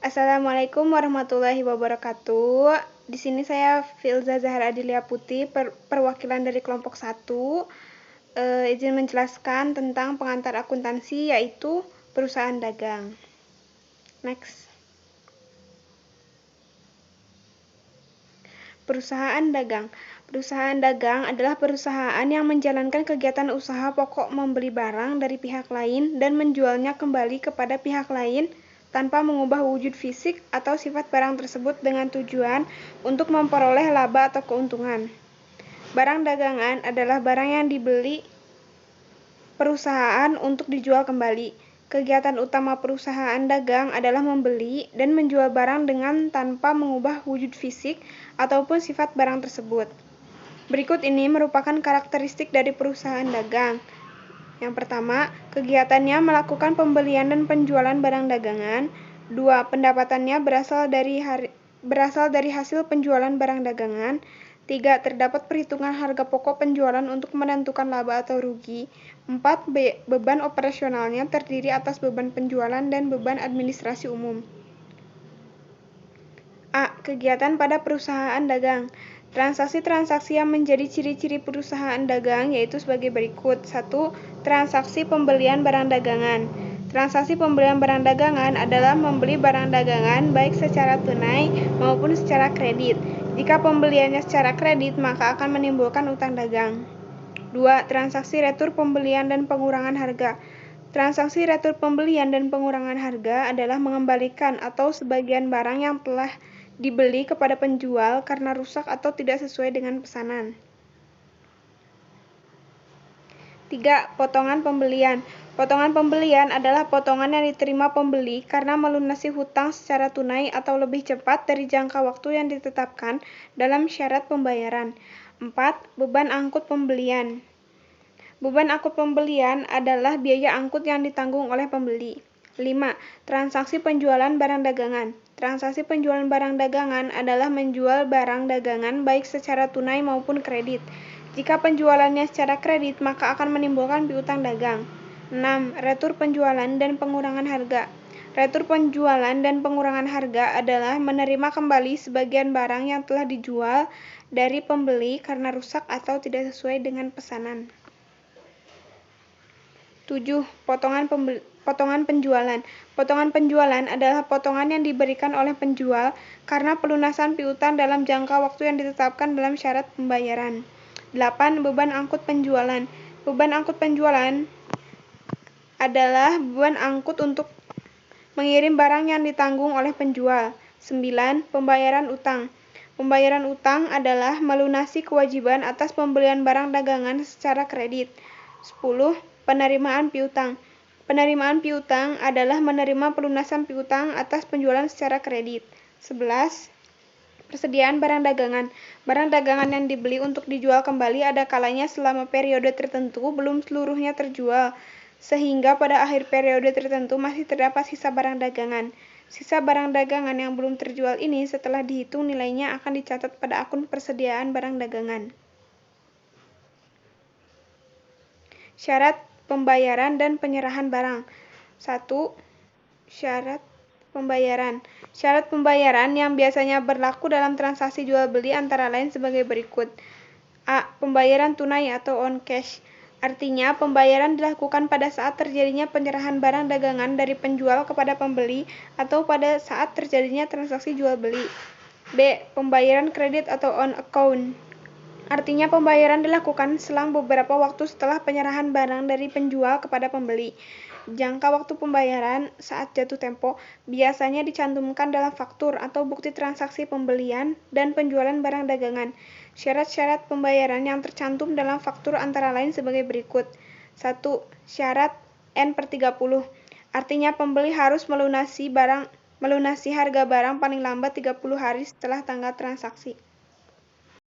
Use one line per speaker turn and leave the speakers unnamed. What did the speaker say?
Assalamualaikum warahmatullahi wabarakatuh. Di sini saya Filza Zahra Adilia Putih, perwakilan dari kelompok 1. Izin menjelaskan tentang pengantar akuntansi, yaitu perusahaan dagang. Next. Perusahaan dagang. Perusahaan dagang adalah perusahaan yang menjalankan kegiatan usaha pokok membeli barang dari pihak lain dan menjualnya kembali kepada pihak lain tanpa mengubah wujud fisik atau sifat barang tersebut dengan tujuan untuk memperoleh laba atau keuntungan. Barang dagangan adalah barang yang dibeli perusahaan untuk dijual kembali. Kegiatan utama perusahaan dagang adalah membeli dan menjual barang dengan tanpa mengubah wujud fisik ataupun sifat barang tersebut. Berikut ini merupakan karakteristik dari perusahaan dagang. Yang pertama, kegiatannya melakukan pembelian dan penjualan barang dagangan. 2. Pendapatannya berasal dari hasil penjualan barang dagangan. 3. Terdapat perhitungan harga pokok penjualan untuk menentukan laba atau rugi. 4. Beban operasionalnya terdiri atas beban penjualan dan beban administrasi umum. A. Kegiatan pada perusahaan dagang. Transaksi-transaksi yang menjadi ciri-ciri perusahaan dagang yaitu sebagai berikut. 1. Transaksi pembelian barang dagangan. Transaksi pembelian barang dagangan adalah membeli barang dagangan baik secara tunai maupun secara kredit. Jika pembeliannya secara kredit, maka akan menimbulkan utang dagang. 2. Transaksi retur pembelian dan pengurangan harga. Transaksi retur pembelian dan pengurangan harga adalah mengembalikan atau sebagian barang yang telah dibeli kepada penjual karena rusak atau tidak sesuai dengan pesanan. 3. Potongan pembelian. Potongan pembelian adalah potongan yang diterima pembeli karena melunasi hutang secara tunai atau lebih cepat dari jangka waktu yang ditetapkan dalam syarat pembayaran. 4. Beban angkut pembelian. Beban angkut pembelian adalah biaya angkut yang ditanggung oleh pembeli. 5. Transaksi penjualan barang dagangan. Transaksi penjualan barang dagangan adalah menjual barang dagangan baik secara tunai maupun kredit. Jika penjualannya secara kredit, maka akan menimbulkan piutang dagang. 6. Retur penjualan dan pengurangan harga. Retur penjualan dan pengurangan harga adalah menerima kembali sebagian barang yang telah dijual dari pembeli karena rusak atau tidak sesuai dengan pesanan. 7. Potongan penjualan. Potongan penjualan adalah potongan yang diberikan oleh penjual karena pelunasan piutang dalam jangka waktu yang ditetapkan dalam syarat pembayaran. 8. Beban angkut penjualan. Beban angkut penjualan adalah beban angkut untuk mengirim barang yang ditanggung oleh penjual. 9. Pembayaran utang. Pembayaran utang adalah melunasi kewajiban atas pembelian barang dagangan secara kredit. 10. Penerimaan piutang. Penerimaan piutang adalah menerima pelunasan piutang atas penjualan secara kredit. 11. Persediaan barang dagangan. Barang dagangan yang dibeli untuk dijual kembali ada kalanya selama periode tertentu belum seluruhnya terjual, sehingga pada akhir periode tertentu masih terdapat sisa barang dagangan. Sisa barang dagangan yang belum terjual ini setelah dihitung nilainya akan dicatat pada akun persediaan barang dagangan. Syarat pembayaran dan penyerahan barang. 1. Syarat pembayaran. Syarat pembayaran yang biasanya berlaku dalam transaksi jual beli antara lain sebagai berikut. A. Pembayaran tunai atau on cash. Artinya, pembayaran dilakukan pada saat terjadinya penyerahan barang dagangan dari penjual kepada pembeli atau pada saat terjadinya transaksi jual beli. B. Pembayaran kredit atau on account. Artinya, pembayaran dilakukan selang beberapa waktu setelah penyerahan barang dari penjual kepada pembeli. Jangka waktu pembayaran saat jatuh tempo biasanya dicantumkan dalam faktur atau bukti transaksi pembelian dan penjualan barang dagangan. Syarat-syarat pembayaran yang tercantum dalam faktur antara lain sebagai berikut. 1. Syarat N/30. Artinya pembeli harus melunasi harga barang paling lambat 30 hari setelah tanggal transaksi.